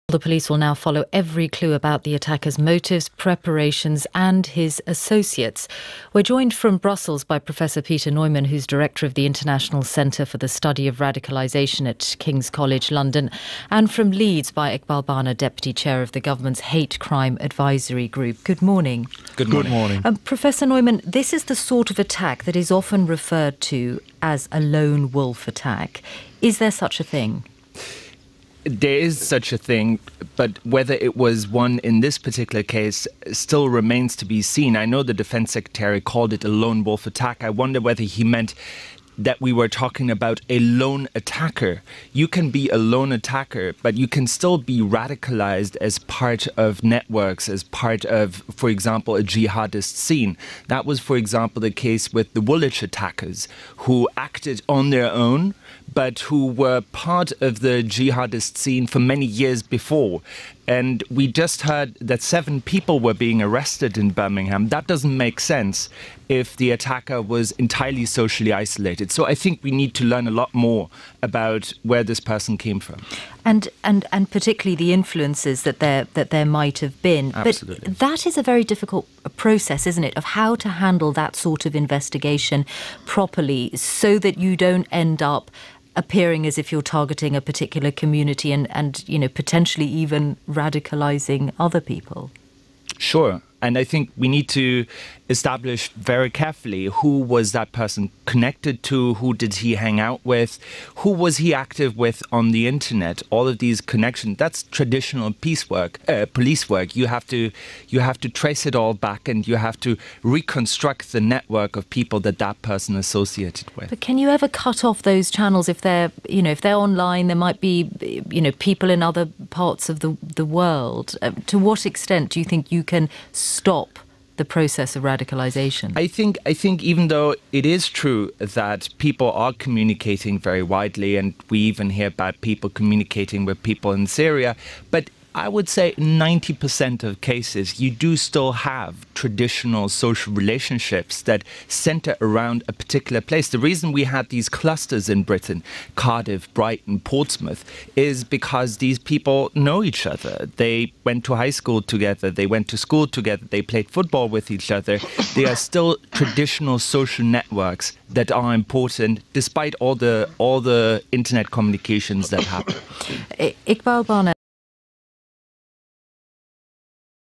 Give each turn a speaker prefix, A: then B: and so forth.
A: The police will now follow every clue about the attacker's motives, preparations and his associates. We're joined from Brussels by Professor Peter Neumann, who's director of the International Centre for the Study of Radicalisation at King's College London, and from Leeds by Iqbal Bana, deputy chair of the government's Hate Crime Advisory Group. Good morning.
B: Good morning.
A: Professor Neumann, this is the sort of attack that is often referred to as a lone wolf attack. Is there such a thing?
B: There is such a thing, but whether it was one in this particular case still remains to be seen. I know the Defence Secretary called it a lone wolf attack. I wonder whether he meant that we were talking about a lone attacker. You can be a lone attacker, but you can still be radicalized as part of networks, as part of, for example, a jihadist scene. That was, for example, the case with the Woolwich attackers, who acted on their own, but who were part of the jihadist scene for many years before. And we just heard that 7 people were being arrested in Birmingham. That doesn't make sense if the attacker was entirely socially isolated. So I think we need to learn a lot more about where this person came from.
A: And particularly the influences that there might have been.
B: Absolutely.
A: But that is a very difficult process, isn't it, of how to handle that sort of investigation properly so that you don't end up appearing as if you're targeting a particular community and you know, potentially even radicalizing other people.
B: Sure. And I think we need to establish very carefully who was that person connected to, who did he hang out with, who was he active with on the internet. All of these connections, that's traditional police work. You have to trace it all back, and you have to reconstruct the network of people that person associated with.
A: But can you ever cut off those channels if they're online? There might be people in other parts of the world. To what extent do you think you can stop the process of radicalization?
B: I think even though it is true that people are communicating very widely, and we even hear about people communicating with people in Syria, but I would say 90% of cases, you do still have traditional social relationships that center around a particular place. The reason we had these clusters in Britain, Cardiff, Brighton, Portsmouth, is because these people know each other. They went to high school together, they went to school together, they played football with each other. They are still traditional social networks that are important, despite all the internet communications that happen.
A: Iqbal Bana,